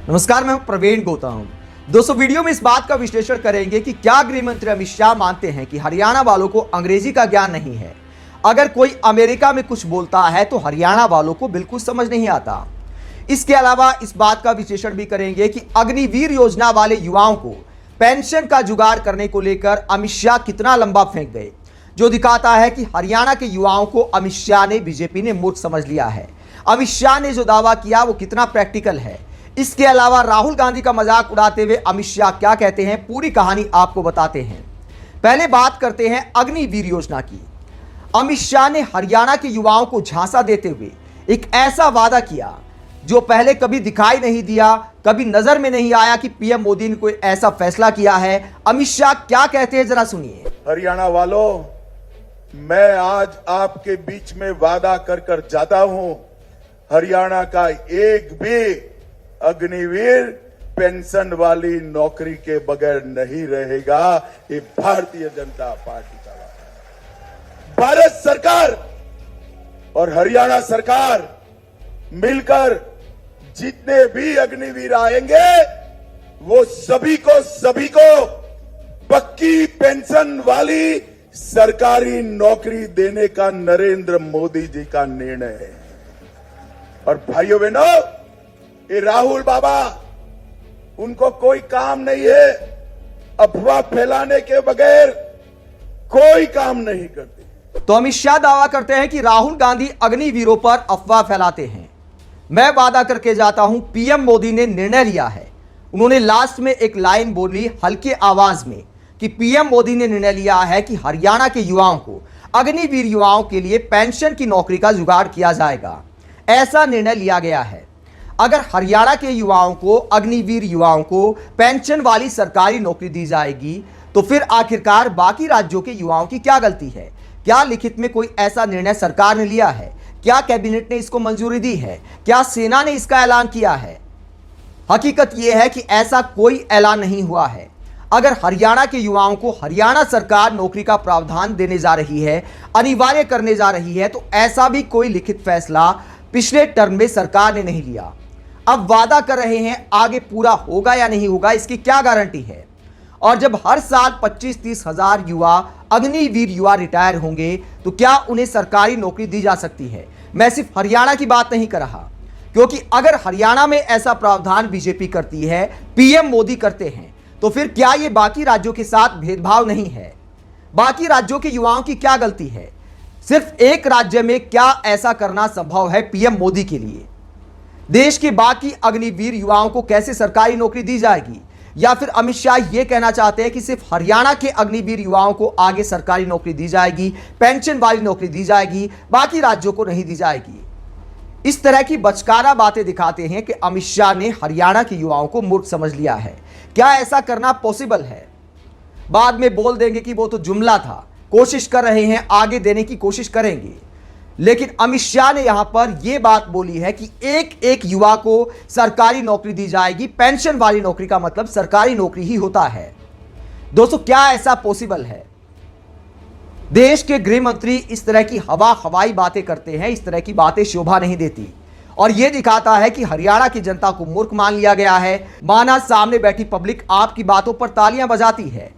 नमस्कार, मैं प्रवीण गौतम। दोस्तों, वीडियो में इस बात का विश्लेषण करेंगे कि क्या गृह मंत्री अमित शाह मानते हैं कि हरियाणा वालों को अंग्रेजी का ज्ञान नहीं है। अगर कोई अमेरिका में कुछ बोलता है तो हरियाणा वालों को बिल्कुल समझ नहीं आता। इसके अलावा इस बात का विश्लेषण भी करेंगे कि अग्निवीर योजना वाले युवाओं को पेंशन का जुगाड़ करने को लेकर अमित शाह कितना लंबा फेंक गए, जो दिखाता है कि हरियाणा के युवाओं को अमित शाह ने, बीजेपी ने मूर्ख समझ लिया है। अमित शाह ने जो दावा किया वो कितना प्रैक्टिकल है। इसके अलावा राहुल गांधी का मजाक उड़ाते हुए अमित शाह क्या कहते हैं, पूरी कहानी आपको बताते हैं। पहले बात करते हैं अग्निवीर योजना की। अमित शाह ने हरियाणा के युवाओं को झांसा देते हुए एक ऐसा वादा किया जो पहले कभी दिखाई नहीं दिया, कभी नजर में नहीं आया कि पीएम मोदी ने कोई ऐसा फैसला किया है। अमित शाह क्या कहते हैं, जरा सुनिए। हरियाणा वालों, मैं आज आपके बीच में वादा कर जाता हूं, हरियाणा का एक भी अग्निवीर पेंशन वाली नौकरी के बगैर नहीं रहेगा। ये भारतीय जनता पार्टी का वादा है। भारत सरकार और हरियाणा सरकार मिलकर जितने भी अग्निवीर आएंगे वो सभी को पक्की पेंशन वाली सरकारी नौकरी देने का नरेंद्र मोदी जी का निर्णय है। और भाइयों बहनों, ये राहुल बाबा, उनको कोई काम नहीं है, अफवाह फैलाने के बगैर कोई काम नहीं करते। तो अमित शाह दावा करते हैं कि राहुल गांधी अग्निवीरों पर अफवाह फैलाते हैं। मैं वादा करके जाता हूं, पीएम मोदी ने निर्णय लिया है। उन्होंने लास्ट में एक लाइन बोली हल्के आवाज में कि पीएम मोदी ने निर्णय लिया है कि हरियाणा के युवाओं को, अग्निवीर युवाओं के लिए पेंशन की नौकरी का जुगाड़ किया जाएगा। ऐसा निर्णय लिया गया है। अगर हरियाणा के युवाओं को, अग्निवीर युवाओं को पेंशन वाली सरकारी नौकरी दी जाएगी तो फिर आखिरकार बाकी राज्यों के युवाओं की क्या गलती है? क्या लिखित में कोई ऐसा निर्णय सरकार ने लिया है? क्या कैबिनेट ने इसको मंजूरी दी है? क्या सेना ने इसका ऐलान किया है? हकीकत यह है कि ऐसा कोई ऐलान नहीं हुआ है। अगर हरियाणा के युवाओं को हरियाणा सरकार नौकरी का प्रावधान देने जा रही है, अनिवार्य करने जा रही है, तो ऐसा भी कोई लिखित फैसला पिछले टर्म में सरकार ने नहीं लिया। अब वादा कर रहे हैं, आगे पूरा होगा या नहीं होगा इसकी क्या गारंटी है? और जब हर साल 25-30 हजार युवा, अग्निवीर युवा रिटायर होंगे तो क्या उन्हें सरकारी नौकरी दी जा सकती है? मैं सिर्फ हरियाणा की बात नहीं कर रहा, क्योंकि अगर हरियाणा में ऐसा प्रावधान बीजेपी करती है, पीएम मोदी करते हैं, तो फिर क्या ये बाकी राज्यों के साथ भेदभाव नहीं है? बाकी राज्यों के युवाओं की क्या गलती है? सिर्फ एक राज्य में क्या ऐसा करना संभव है पीएम मोदी के लिए? देश के बाकी अग्निवीर युवाओं को कैसे सरकारी नौकरी दी जाएगी? या फिर अमित शाह ये कहना चाहते हैं कि सिर्फ हरियाणा के अग्निवीर युवाओं को आगे सरकारी नौकरी दी जाएगी, पेंशन वाली नौकरी दी जाएगी, बाकी राज्यों को नहीं दी जाएगी? इस तरह की बचकाना बातें दिखाते हैं कि अमित शाह ने हरियाणा के युवाओं को मूर्ख समझ लिया है। क्या ऐसा करना पॉसिबल है? बाद में बोल देंगे कि वो तो जुमला था, कोशिश कर रहे हैं, आगे देने की कोशिश करेंगे। लेकिन अमित शाह ने यहां पर यह बात बोली है कि एक एक युवा को सरकारी नौकरी दी जाएगी। पेंशन वाली नौकरी का मतलब सरकारी नौकरी ही होता है। दोस्तों, क्या ऐसा पॉसिबल है? देश के गृह मंत्री इस तरह की हवाई बातें करते हैं। इस तरह की बातें शोभा नहीं देती और यह दिखाता है कि हरियाणा की जनता को मूर्ख मान लिया गया है। माना सामने बैठी पब्लिक आपकी बातों पर तालियां बजाती है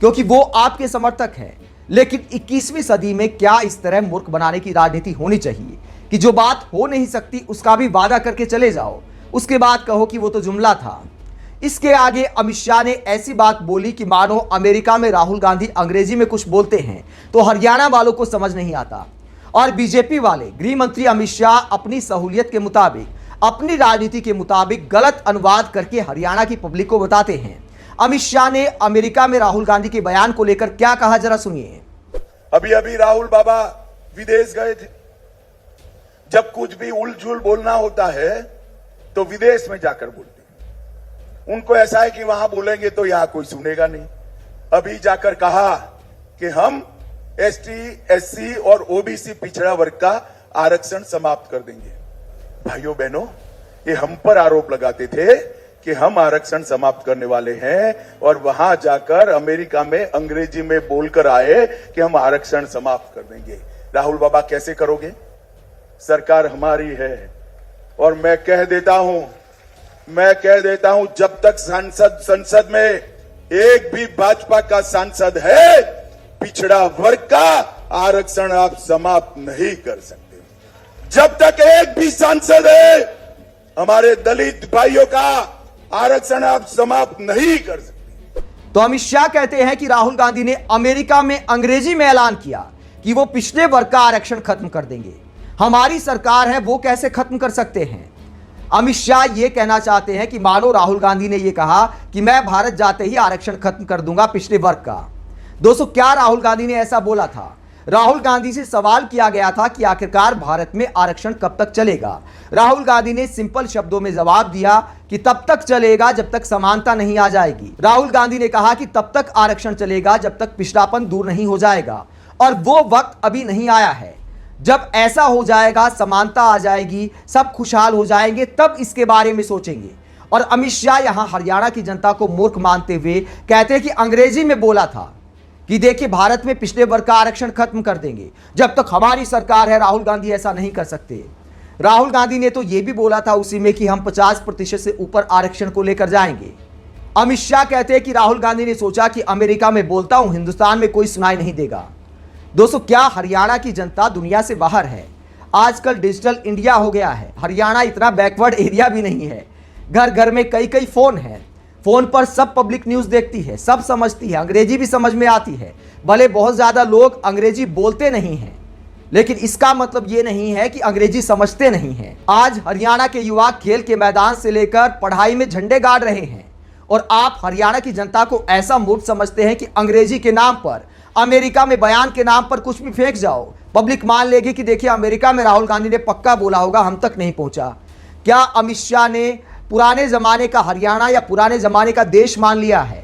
क्योंकि वो आपके समर्थक है। लेकिन 21वीं सदी में क्या इस तरह मूर्ख बनाने की राजनीति होनी चाहिए कि जो बात हो नहीं सकती उसका भी वादा करके चले जाओ, उसके बाद कहो कि वो तो जुमला था। इसके आगे अमित शाह ने ऐसी बात बोली कि मानो अमेरिका में राहुल गांधी अंग्रेजी में कुछ बोलते हैं तो हरियाणा वालों को समझ नहीं आता। और बीजेपी वाले गृह मंत्री अमित शाह अपनी सहूलियत के मुताबिक, अपनी राजनीति के मुताबिक गलत अनुवाद करके हरियाणा की पब्लिक को बताते हैं। अमित शाह ने अमेरिका में राहुल गांधी के बयान को लेकर क्या कहा, जरा सुनिए। अभी राहुल बाबा विदेश गए थे। जब कुछ भी उलझुल बोलना होता है तो विदेश में जाकर बोलते हैं। उनको ऐसा है कि वहां बोलेंगे तो यहां कोई सुनेगा नहीं। अभी जाकर कहा कि हम एसटी, एससी और ओबीसी पिछड़ा वर्ग का आरक्षण समाप्त कर देंगे। भाइयों बहनों, ये हम पर आरोप लगाते थे कि हम आरक्षण समाप्त करने वाले हैं और वहां जाकर अमेरिका में अंग्रेजी में बोलकर आए कि हम आरक्षण समाप्त कर देंगे। राहुल बाबा, कैसे करोगे? सरकार हमारी है और मैं कह देता हूं, मैं कह देता हूं, जब तक संसद में एक भी भाजपा का सांसद है, पिछड़ा वर्ग का आरक्षण आप समाप्त नहीं कर सकते। जब तक एक भी सांसद है, हमारे दलित भाइयों का आरक्षण आप समाप्त नहीं कर सकते। तो अमित शाह कहते हैं कि राहुल गांधी ने अमेरिका में अंग्रेजी में ऐलान किया कि वो पिछड़े वर्ग का आरक्षण खत्म कर देंगे। हमारी सरकार है, वो कैसे खत्म कर सकते हैं? अमित शाह ये कहना चाहते हैं कि मानो राहुल गांधी ने ये कहा कि मैं भारत जाते ही आरक्षण खत्म कर दूंगा पिछड़े वर्ग का। दोस्तों, क्या राहुल गांधी ने ऐसा बोला था? राहुल गांधी से सवाल किया गया था कि आखिरकार भारत में आरक्षण कब तक चलेगा। राहुल गांधी ने सिंपल शब्दों में जवाब दिया कि तब तक चलेगा जब तक समानता नहीं आ जाएगी। राहुल गांधी ने कहा कि तब तक आरक्षण चलेगा जब तक पिछड़ापन दूर नहीं हो जाएगा, और वो वक्त अभी नहीं आया है। जब ऐसा हो जाएगा, समानता आ जाएगी, सब खुशहाल हो जाएंगे, तब इसके बारे में सोचेंगे। और अमित शाह यहां हरियाणा की जनता को मूर्ख मानते हुए कहते हैं कि अंग्रेजी में बोला था कि देखिए भारत में पिछड़े वर्ग का आरक्षण खत्म कर देंगे, जब तक हमारी सरकार है राहुल गांधी ऐसा नहीं कर सकते। राहुल गांधी ने तो यह भी बोला था उसी में कि हम 50% से ऊपर आरक्षण को लेकर जाएंगे। अमित शाह कहते हैं कि राहुल गांधी ने सोचा कि अमेरिका में बोलता हूं, हिंदुस्तान में कोई सुनाई नहीं देगा। दोस्तों, क्या हरियाणा की जनता दुनिया से बाहर है? आजकल डिजिटल इंडिया हो गया है। हरियाणा इतना बैकवर्ड एरिया भी नहीं है। घर घर में कई कई फोन हैं। फोन पर सब पब्लिक न्यूज़ देखती है, सब समझती है, अंग्रेजी भी समझ में आती है। भले बहुत ज़्यादा लोग अंग्रेजी बोलते नहीं हैं, लेकिन इसका मतलब ये नहीं है कि अंग्रेजी समझते नहीं हैं। आज हरियाणा के युवा खेल के मैदान से लेकर पढ़ाई में झंडे गाड़ रहे हैं, और आप हरियाणा की जनता को ऐसा मूर्ख समझते हैं कि अंग्रेजी के नाम पर, अमेरिका में बयान के नाम पर कुछ भी फेंक जाओ, पब्लिक मान लेगी कि देखिए अमेरिका में राहुल गांधी ने पक्का बोला होगा, हम तक नहीं पहुंचा। क्या अमित शाह ने पुराने जमाने का हरियाणा या पुराने जमाने का देश मान लिया है,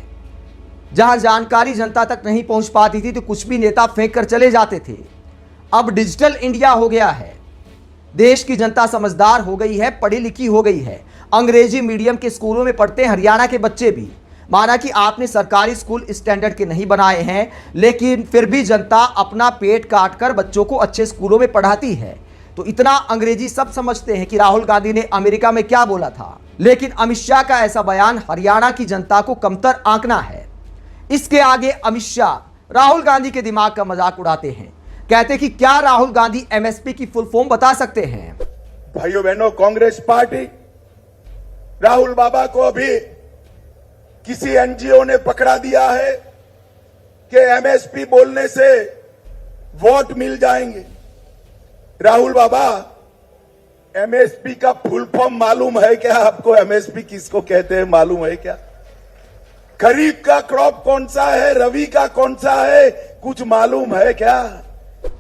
जहां जानकारी जनता तक नहीं पहुंच पाती थी तो कुछ भी नेता फेंक कर चले जाते थे? अब डिजिटल इंडिया हो गया है। देश की जनता समझदार हो गई है, पढ़ी लिखी हो गई है। अंग्रेजी मीडियम के स्कूलों में पढ़ते हैं हरियाणा के बच्चे भी। माना कि आपने सरकारी स्कूल स्टैंडर्ड के नहीं बनाए हैं, लेकिन फिर भी जनता अपना पेट काट कर बच्चों को अच्छे स्कूलों में पढ़ाती है। तो इतना अंग्रेजी सब समझते हैं कि राहुल गांधी ने अमेरिका में क्या बोला था। लेकिन अमित शाह का ऐसा बयान हरियाणा की जनता को कमतर आंकना है। इसके आगे अमित शाह राहुल गांधी के दिमाग का मजाक उड़ाते हैं। कहते हैं कि क्या राहुल गांधी एमएसपी की फुल फॉर्म बता सकते हैं? भाइयों बहनों, कांग्रेस पार्टी राहुल बाबा को अभी किसी एनजीओ ने पकड़ा दिया है कि एमएसपी बोलने से वोट मिल जाएंगे। राहुल बाबा, एमएसपी का फुल फॉर्म मालूम है क्या आपको? एमएसपी किसको कहते हैं मालूम है क्या? खरीफ का क्रॉप कौन सा है, रवि का कौन सा है, कुछ मालूम है क्या?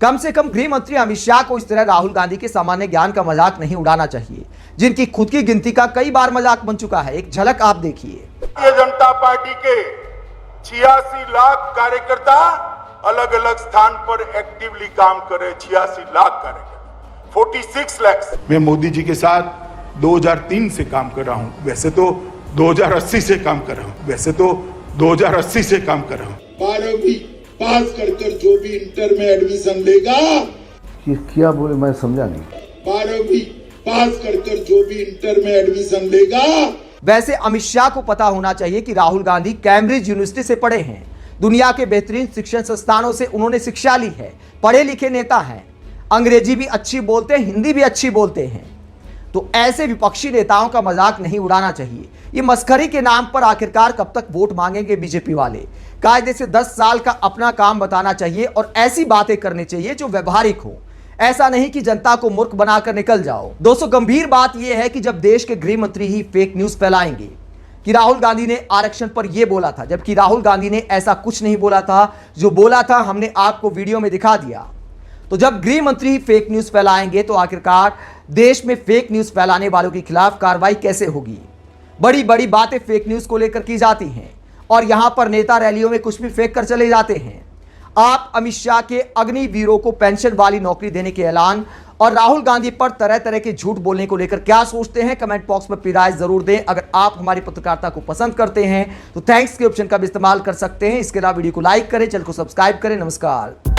कम से कम गृह मंत्री अमित शाह को इस तरह राहुल गांधी के सामान्य ज्ञान का मजाक नहीं उड़ाना चाहिए, जिनकी खुद की गिनती का कई बार मजाक बन चुका है। एक झलक आप देखिए। भारतीय जनता पार्टी के 86 लाख कार्यकर्ता अलग अलग स्थान पर एक्टिवली काम कर रहे। 86 लाख कार्यकर्ता, 46 लाख। मैं मोदी जी के साथ 2003 से काम कर रहा हूं। वैसे तो 2080 से काम कर रहा हूं। 2080 से काम कर रहा हूं। 12वीं पास कर जो भी इंटर में एडमिशन लेगा, ये क्या बोले, मैं समझा नहीं। 12वीं पास कर जो भी इंटर में एडमिशन लेगा। वैसे अमित शाह को पता होना चाहिए कि राहुल गांधी कैम्ब्रिज यूनिवर्सिटी से पढ़े हैं। दुनिया के बेहतरीन शिक्षण संस्थानों से उन्होंने शिक्षा ली है। पढ़े लिखे नेता हैं, अंग्रेजी भी अच्छी बोलते हैं, हिंदी भी अच्छी बोलते हैं। तो ऐसे विपक्षी नेताओं का मजाक नहीं उड़ाना चाहिए। ये मस्खरी के नाम पर आखिरकार कब तक वोट मांगेंगे बीजेपी वाले? कायदे से 10 साल का अपना काम बताना चाहिए और ऐसी बातें करनी चाहिए जो व्यवहारिक हो। ऐसा नहीं कि जनता को मूर्ख बनाकर निकल जाओ। दोस्तों, गंभीर बात यह है कि जब देश के गृह मंत्री ही फेक न्यूज फैलाएंगे कि राहुल गांधी ने आरक्षण पर यह बोला था, जबकि राहुल गांधी ने ऐसा कुछ नहीं बोला था। जो बोला था हमने आपको वीडियो में दिखा दिया। तो जब गृह मंत्री ही फेक न्यूज फैलाएंगे तो आखिरकार देश में फेक न्यूज फैलाने वालों के खिलाफ कार्रवाई कैसे होगी? बड़ी बड़ी बातें फेक न्यूज को लेकर की जाती हैं और यहां पर नेता रैलियों में कुछ भी फेंक कर चले जाते हैं। आप अमित शाह के अग्निवीरों को पेंशन वाली नौकरी देने के ऐलान और राहुल गांधी पर तरह तरह के झूठ बोलने को लेकर क्या सोचते हैं? कमेंट बॉक्स में अपनी राय जरूर दें। अगर आप हमारी पत्रकारिता को पसंद करते हैं तो थैंक्स के ऑप्शन का भी इस्तेमाल कर सकते हैं। इसके अलावा वीडियो को लाइक करें, चैनल को सब्सक्राइब करें। नमस्कार।